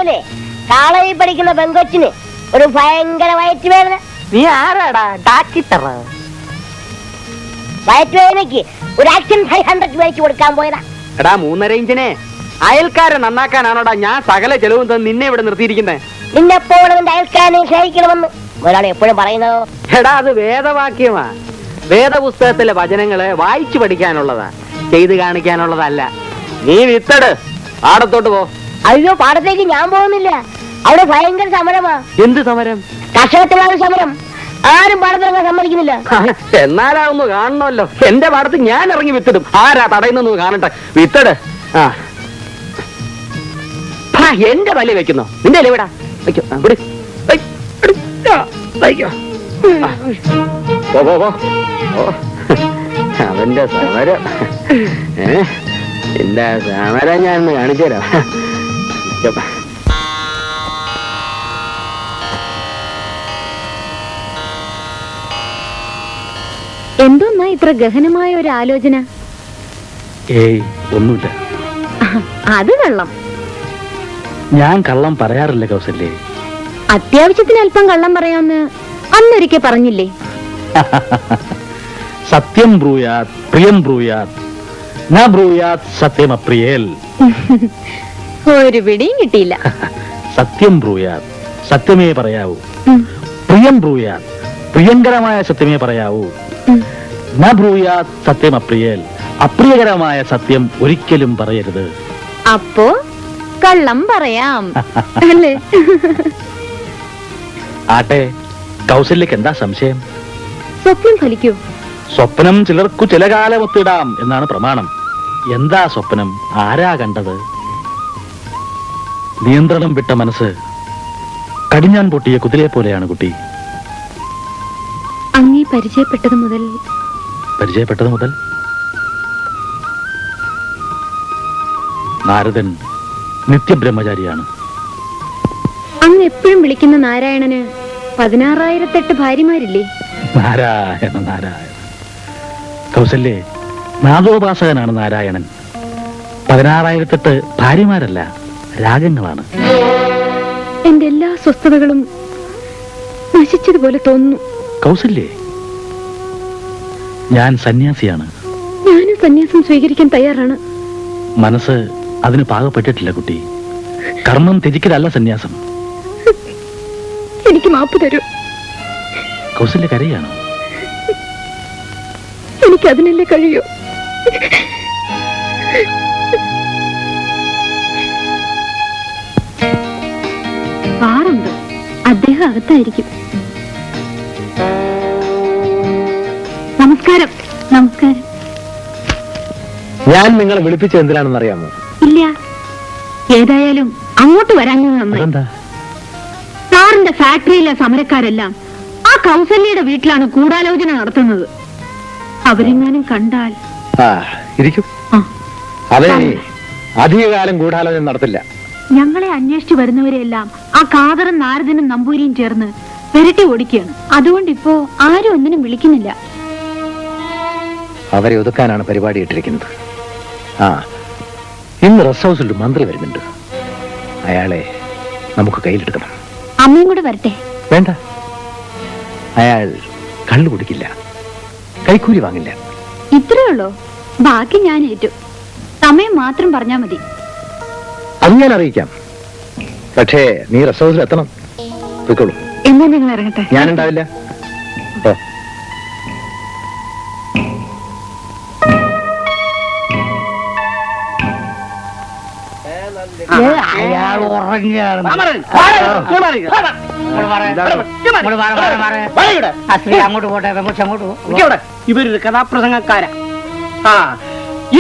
രാവിലെ കാളയിൽ പഠിക്കുന്ന പെങ്കൊച്ചിന് ഒരു ഭയങ്കര വയറ്റുവേദന. നീ ആരാടാ? ഡാക്ടർ. വയറ്റുവേദനയ്ക്ക് ഒരു ആക്ഷൻ 500 മേടിച്ചു കൊടുക്കാൻ പോയതാ. എടാ 3.5 ഇഞ്ചിനെ അയൽക്കാരെ നന്നാക്കാനാണോടാ ഞാൻ സകല ചെലവും തന്ന് നിന്നെ ഇവിടെ നിർത്തിയിരിക്കുന്നത്? നിന്നെപ്പോലെ നിന്റെ അയൽക്കാരനെ സ്നേഹിക്കണമെന്ന് ഒരാൾ എപ്പോഴും പറയുന്നതോ? എടാ അത് വേദവാക്യമാ. വേദപുസ്തകത്തിലെ വചനങ്ങള് വായിച്ചു പഠിക്കാനുള്ളതാ, ചെയ്ത് കാണിക്കാനുള്ളതല്ല. നീ വിത്തട്, പാടത്തോട്ട് പോ. അയ്യോ, പാടത്തേക്ക് ഞാൻ പോകുന്നില്ല. അവിടെ ഭയങ്കര സമരമാ. എന്ത് സമരം? കർഷകത്തിലാണ് സമരം. ആരും പാടത്തിറങ്ങാൻ സമ്മതിക്കുന്നില്ല. എന്നാലാവുന്നു കാണണമല്ലോ. എന്റെ പാടത്ത് ഞാൻ ഇറങ്ങി വിത്തിടും. ആരാ തടയുന്നു കാണട്ടെ. വിത്തട്. ആ എന്റെ തലയിൽ വെക്കുന്നോ? നിന്റെ അല്ലേ വിടാ വയ്ക്കോ. അവന്റെ സമരം. എന്റെ സമരം ഞാൻ കാണിച്ചു തരാം. എന്തോന്നാ ഇത്ര ഗഹനമായ ഒരു ആലോചന? ഏയ് ഒന്നുമില്ല. അത് കള്ളം. ഞാൻ കള്ളം പറയാറില്ല കൗസല്യേ. അത്യാവശ്യത്തിന് അല്പം കള്ളം പറയാമെന്ന് അന്നൊരിക്കൽ പറഞ്ഞില്ലേ? സത്യം ബ്രൂയാത് പ്രിയം പ്രിയം ന ബ്രൂയാത് സത്യമപ്രിയേൽ. ഒരു പിടിയും കിട്ടിയില്ല. സത്യം ബ്രൂയാത് സത്യമേ പറയാവൂ. പ്രിയം ബ്രൂയാത് പ്രിയങ്കരമായ സത്യമേ പറയാവൂ. ന ബ്രൂയാത് സത്യമപ്രിയേൽ അപ്രിയകരമായ സത്യം ഒരിക്കലും പറയരുത്. അപ്പോ കള്ളം പറയാം അല്ലേ? ആട്ടെ, കൗസല്യക്ക് എന്താ സംശയം? സ്വപ്നം ഫലിക്കൂ? സ്വപ്നം ചിലർക്കു ചില കാലമൊത്തിടാം എന്നാണ് പ്രമാണം. എന്താ സ്വപ്നം? ആരാ കണ്ടത്? നിയന്ത്രണം വിട്ട മനസ്സ് കടിഞ്ഞാൻ പൊട്ടിയ കുതിരയെ പോലെയാണ് കുട്ടി. അങ്ങേ പരിചയപ്പെട്ടത് മുതൽ നാരദൻ നിത്യബ്രഹ്മചാരിയാണ്. അങ്ങ് എപ്പോഴും വിളിക്കുന്ന നാരായണന് 16,008 ഭാര്യമാരില്ലേ? നാരായണ നാരായണ. കൗസല്യേ, നാദോപാസകനാണ് നാരായണൻ. 16,008 ഭാര്യമാരല്ല, രാഗങ്ങളാണ്. എന്റെ എല്ലാ സ്വസ്ഥതകളും നശിച്ചതുപോലെ തോന്നുന്നു. കൗസല്യേ, ഞാൻ സന്യാസിയാണ്. ഞാനും സന്യാസം സ്വീകരിക്കാൻ തയ്യാറാണ്. മനസ്സ് അതിന് പാകപ്പെട്ടിട്ടില്ല കുട്ടി. കർമ്മം ത്യജിക്കലല്ല സന്യാസം. എനിക്ക് മാപ്പ് തരൂ. കൗസല്യ കരയാണോ? എനിക്ക് അതിനല്ലേ കഴിയൂ. പാറുണ്ട്, അദ്ദേഹം അകത്തായിരിക്കും. നമസ്കാരം. നമസ്കാരം. ഞാൻ നിങ്ങളെ വിളിപ്പിച്ചത് എന്തിനാണെന്ന് അറിയാമോ? ഇല്ല. ഏതായാലും അങ്ങോട്ട് വരാൻ നന്നായി. സാറിന്റെ ഫാക്ടറിയിലെ സമരക്കാരെല്ലാം ആ കൗസല്യയുടെ വീട്ടിലാണ് ഗൂഢാലോചന നടത്തുന്നത്. അവരെങ്ങാനും കണ്ടാൽ ഇരിക്കും. അതെ, അധികകാലം ഗൂഢാലോചന നടത്തില്ല. ഞങ്ങളെ അന്വേഷിച്ചു വരുന്നവരെല്ലാം ആ കാതറും നാരദനും നമ്പൂരിയും ചേർന്ന് വിരട്ടി ഓടിക്കുകയാണ്. അതുകൊണ്ട് ഇപ്പോ ആരും ഒന്നിനും വിളിക്കുന്നില്ല. അവരെ ഒതുക്കാനാണ് പരിപാടി ഇട്ടിരിക്കുന്നത്. ഇന്ന് റെസ്റ്റ് ഹൗസിൽ ഒരു മന്ത്രി വരുന്നുണ്ട്. അയാളെ നമുക്ക് കയ്യിലെടുക്കണം. അമ്മയും കൂടെ വരട്ടെ? വേണ്ട, അയാൾ കള്ളു കുടിക്കില്ല, കൈക്കൂലി വാങ്ങില്ല. ഇത്രേ ഉള്ളോ? ബാക്കി ഞാൻ ഏറ്റു. സമയം മാത്രം പറഞ്ഞാ മതി. അത് ഞാൻ അറിയിക്കാം. പക്ഷേ നീ റെസ്റ്റ് ഹൗസിൽ എത്തണം. പോയിക്കോളൂ. എന്നാ നിങ്ങൾ ഇറങ്ങട്ടെ. ഞാനുണ്ടാവില്ല. അയാൾ ഉറങ്ങിയാണ്. അങ്ങോട്ട് പോട്ടെ, അങ്ങോട്ട് പോ. ഇവരൊരു കഥാപ്രസംഗക്കാരാ.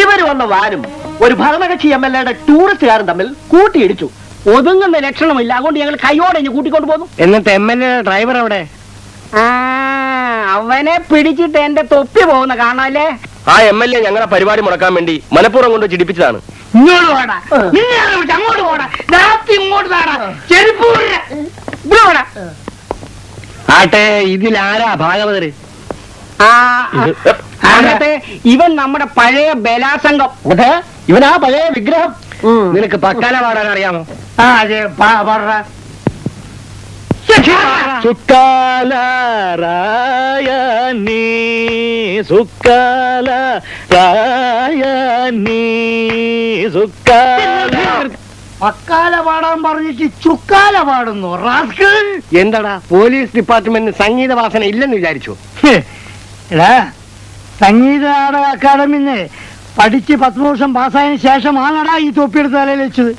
ഇവര് വന്ന വാനും ഒരു ഭരണകക്ഷി MLA-യുടെ ടൂറിസ്റ്റുകാരും തമ്മിൽ കൂട്ടിയിടിച്ചു. ഒതുങ്ങുന്ന ലക്ഷണമില്ല. അതുകൊണ്ട് ഞങ്ങൾ കൈയോടെ കൂട്ടിക്കൊണ്ട് പോന്നു. എന്നിട്ട് MLA-യുടെ ഡ്രൈവർ എവിടെ? അവനെ പിടിച്ചിട്ട് എന്റെ തൊപ്പി പോകുന്ന കാണാല്ലേ. ആ MLA ഞങ്ങളെ പരിപാടി മുടക്കാൻ വേണ്ടി മനഃപൂർവ്വം കൊണ്ട് ചിടിപ്പിച്ചതാണ്. ഇങ്ങോട്ട് പോടാ, അങ്ങോട്ട് പോടാ, ഇങ്ങോട്ട് താടാ, ചെരുപ്പ് പോടാ. ആട്ടെ, ഇതിലാരാ ഭാഗവതര്? ഇവൻ നമ്മുടെ പഴയ ബലാസംഘം. ഇവനാ പഴയ വിഗ്രഹം. നിനക്ക് പക്കാല പാടാൻ അറിയാമോ? ആ അതെ പാടാ. സുക്കാലറായനീ സുക്കാലറായനീ സുക്കാല. പക്കാല പാടാൻ പറഞ്ഞിട്ട് ചുക്കാല പാടുന്നു റാസ്കൽ. എന്താടാ പോലീസ് ഡിപ്പാർട്ട്മെന്റിന് സംഗീത വാസന ഇല്ലെന്ന് വിചാരിച്ചു? എടാ സംഗീത നാടക അക്കാദമിന്ന് പഠിച്ച് 10 വർഷം പാസ്സായതിനു ശേഷമാണടാ ഈ തൊപ്പിയെടുത്ത് തലയിൽ വെച്ചത്.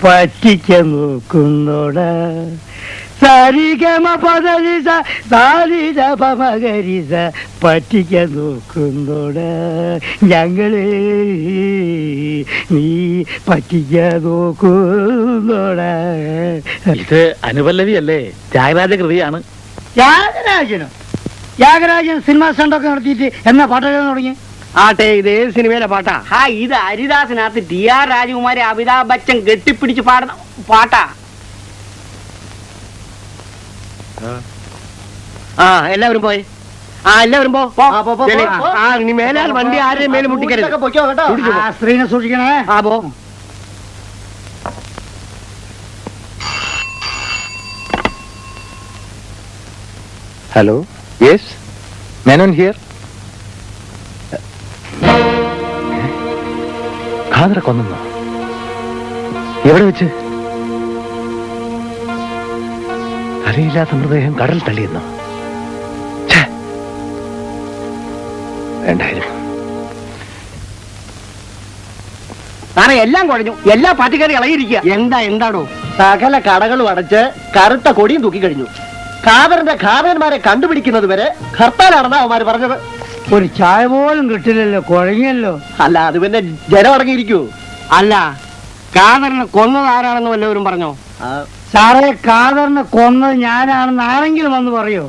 പറ്റിക്കാൻ നോക്കുന്നോടാ സരിഗമ പദരിസ സാരിത പമകരിസ പറ്റിക്കാൻ നോക്കുന്നോടാ ഞങ്ങളെ നീ പറ്റിക്കാൻ നോക്കുന്നോടാ. ഇത് അനുപല്ലവിയല്ലേ, ത്യാഗരാജ കൃതിയാണ്. ത്യാഗരാജനോ? ത്യാഗരാജൻ സിനിമാ സ്റ്റണ്ടൊക്കെ നടത്തിയിട്ട് എന്നാ പാട്ടെഴുതാൻ തുടങ്ങി? ആട്ടെ, ഇത് ഏത് സിനിമയിലെ പാട്ടാ? ഇത് ഹരിദാസിനകത്ത് TR രാജകുമാരി അമിതാഭ് ബച്ചൻ കെട്ടിപ്പിടിച്ച് പാടുന്ന പാട്ടാ. ആ എല്ലാവരും പോയി. എല്ലാവരും പോ. ചെല്ലേ. ഇനി മേലാൽ വണ്ടി ആരെയും മേലും മുട്ടിക്കരുത്. പിടിച്ചു പോ. ആ സ്ത്രീനെ സൂക്ഷിക്കണേ. പോ. Hello, yes, Menon here. ഖാദറെ കൊന്നോ? എവിടെ വെച്ച്? അറിയില്ലാത്ത മൃതദേഹം കടൽ തള്ളിയെന്നോ? വേണ്ടായിരുന്നു. സാറേ എല്ലാം കുഴഞ്ഞു. എല്ലാ പാർട്ടിക്കാരും ഇളകിയിരിക്കുക. എന്താടോ? സകല കടകളും അടച്ച് കറുത്ത കൊടിയും തൂക്കിക്കഴിഞ്ഞു. ഖാദറിന്റെ ഖാദന്മാരെ കണ്ടുപിടിക്കുന്നത് വരെ ഹർത്താലാണെന്നാ അവന്മാര് പറഞ്ഞത്. ഒരു ചായ പോലും കിട്ടില്ലല്ലോ, കുഴങ്ങിയല്ലോ. അല്ല, അത് പിന്നെ ജനം അടങ്ങിയിരിക്കൂ. അല്ല, ഖാദറിനെ കൊന്നത് ആരാണെന്ന് വല്ലവരും പറഞ്ഞോ? സാറേ, ഖാദറിനെ കൊന്നത് ഞാനാണെന്ന് ആരെങ്കിലും വന്ന് പറയോ?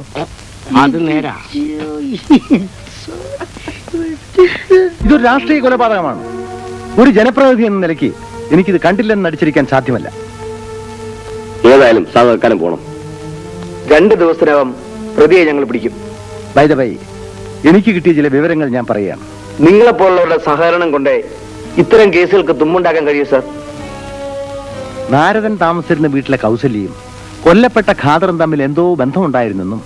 അത് നേരാ. ഇതൊരു രാഷ്ട്രീയ കൊലപാതകമാണ്. ഒരു ജനപ്രതിനിധി എന്ന നിലയ്ക്ക് എനിക്കിത് കണ്ടില്ലെന്ന് നടിച്ചിരിക്കാൻ സാധ്യമല്ല. ഏതായാലും സാവകാലം പോണം. 2 ദിവസത്തിനകം പ്രതിയെ ഞങ്ങൾ പിടിക്കും. ബൈ ദ ബൈ, എനിക്ക് കിട്ടിയ ചില വിവരങ്ങൾ ഞാൻ പറയുകയാണ്. നിങ്ങളെപ്പോലുള്ളവരുടെ സഹകരണം കൊണ്ട് ഇത്തരം കേസുകൾക്ക് തുമ്മുണ്ടാക്കാൻ കഴിയും സാർ. നാരദൻ താമസിച്ചിരുന്ന വീട്ടിലെ കൗസല്യയും കൊല്ലപ്പെട്ട ഖാദറും തമ്മിൽ എന്തോ ബന്ധമുണ്ടായിരുന്നെന്നും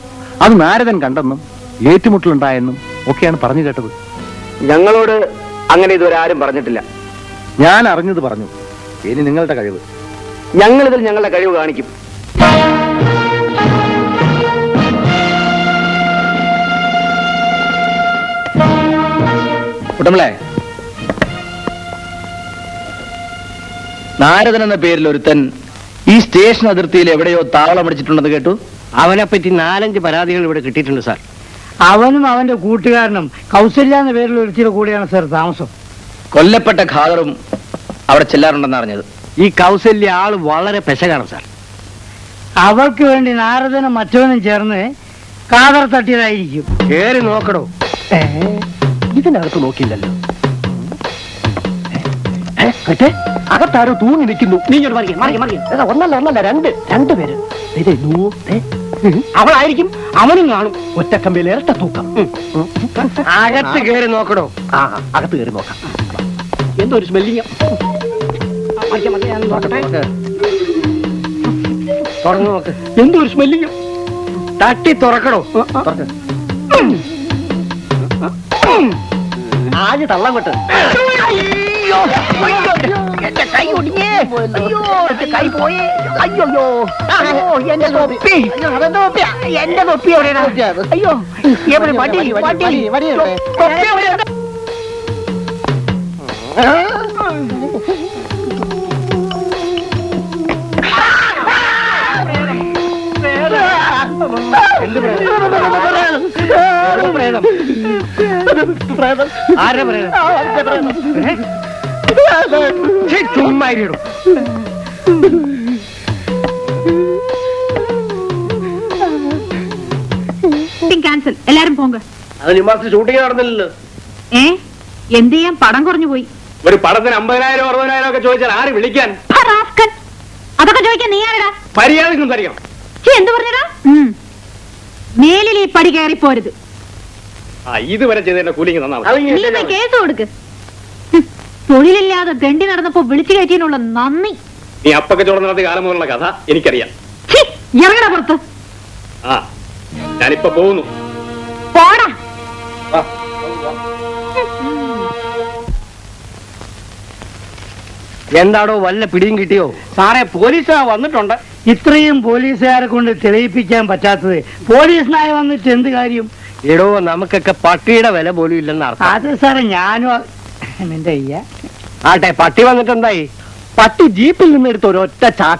അത് നാരദൻ കണ്ടെന്നും ഏറ്റുമുട്ടലുണ്ടായെന്നും ഒക്കെയാണ് പറഞ്ഞു കേട്ടത്. ഞങ്ങളോട് അങ്ങനെ ഇതുവരെ ആരും പറഞ്ഞിട്ടില്ല. ഞാൻ അറിഞ്ഞത് പറഞ്ഞു. ഇനി നിങ്ങളുടെ കഴിവ്. ഞങ്ങളിതിൽ ഞങ്ങളുടെ കഴിവ് കാണിക്കും. കുട്ടമ്പളെ, നാരദൻ എന്ന പേരിൽ ഒരുത്തൻ ഈ സ്റ്റേഷൻ അതിർത്തിയിൽ എവിടെയോ താവളമടിച്ചിട്ടുണ്ടെന്ന് കേട്ടു. അവനെ പറ്റി 4-5 പരാതികൾ ഇവിടെ കിട്ടിയിട്ടുണ്ട് സാർ. അവനും അവന്റെ കൂട്ടുകാരനും കൗസല്യ എന്ന പേരിൽ ഒരുത്തിയുടെ കൂടെയാണ് സാർ താമസം. കൊല്ലപ്പെട്ട ഖാദറും അവിടെ ചെല്ലാറുണ്ടെന്ന് അറിഞ്ഞത്. ഈ കൗസല്യ ആള് വളരെ പെശകാണ് സാർ. അവർക്ക് വേണ്ടി നാരദനും മറ്റവനും ചേർന്ന് ഖാദർ തട്ടിയതായിരിക്കും. കേറി നോക്കണോ? ഇതിനകത്ത് നോക്കില്ലല്ലോ. അകത്താരോ തൂങ്ങി നിൽക്കുന്നു. നീ ഇങ്ങോട്ട് മറിയ. ഒന്നല്ല 2 പേര്. അവളായിരിക്കും, അവനും കാണും. ഒറ്റക്കമ്പിൽ ഇരട്ട തൂക്കം. അകത്ത് കയറി നോക്കണോ? അകത്ത് കയറി നോക്കാം. എന്തോ ഒരു സ്മെല്ലിങ്. തുറന്നു നോക്ക്. എന്തോ ഒരു സ്മെല്ലിങ്. തട്ടി തുറക്കണോ? ആദ്യ തള്ളം വിട്ട്. എന്റെ കൈ ഒടിഞ്ഞേ. അയ്യോ, എന്റെ കൈ പോയേ. അയ്യോ എന്റെ തൊപ്പി. എന്റെ തൊപ്പി എവിടെയാണ്? അയ്യോ, എവിടെ വടി? തൊപ്പി എവിടെയാണ്? ആരുടെ പ്രേതം? ചുമ്മാരിടും. ക്യാൻസൽ. എല്ലാരും പോങ്ക. അത് നിമാസ് ഷൂട്ടിംഗ് നടന്നില്ലല്ലോ. എന്ത് ചെയ്യാൻ? പടം കുറഞ്ഞു പോയി. ഒരു പടത്തിന് 50,000 60,000 ഒക്കെ ചോദിച്ചാൽ ആര് വിളിക്കാൻ? അതൊക്കെ ചോദിക്കാൻ നീ ആരടാ? മര്യാദയ്ക്കും തരികം. എന്ത് പറഞ്ഞടാ? മേലിൽ ഈ പടി കയറി പോരുത്. ഇതുവരെ ചെയ്തതിന്റെ കൂലിങ് തന്നാ നീ കേസ് കൊടുക്ക്. തൊഴിലില്ലാതെ ദണ്ഡി നടന്നപ്പോ വിളിച്ചു കയറ്റിയതിനുള്ള നന്ദി. നീ അപ്പക്കച്ചവടം നടത്തിയ കാലം മുതലുള്ള കഥ എനിക്കറിയാം. ഛീ, ഇറങ്ങണ പുറത്ത്. ആ ഞാനിപ്പോ പോകുന്നു. പോടാ. എന്താടോ വല്ല പിടിയും കിട്ടിയോ? സാറേ പോലീസ് വന്നിട്ടുണ്ട്. ഇത്രയും പോലീസുകാരെ കൊണ്ട് തെളിയിപ്പിക്കാൻ പറ്റാത്തത് പോലീസ് നായ വന്നിട്ട് എന്ത് കാര്യം? എടോ നമുക്കൊക്കെ പട്ടിയുടെ വില പോലും ഇല്ലെന്ന് അർത്ഥം. അത് സാറേ ഞാനും നിന്റെ അയ്യ ആട്ടെ, പട്ടി വന്നിട്ട് എന്തായി? പട്ടി ജീപ്പിൽ നിന്നെടുത്ത് ഒരൊറ്റ ചാട്ട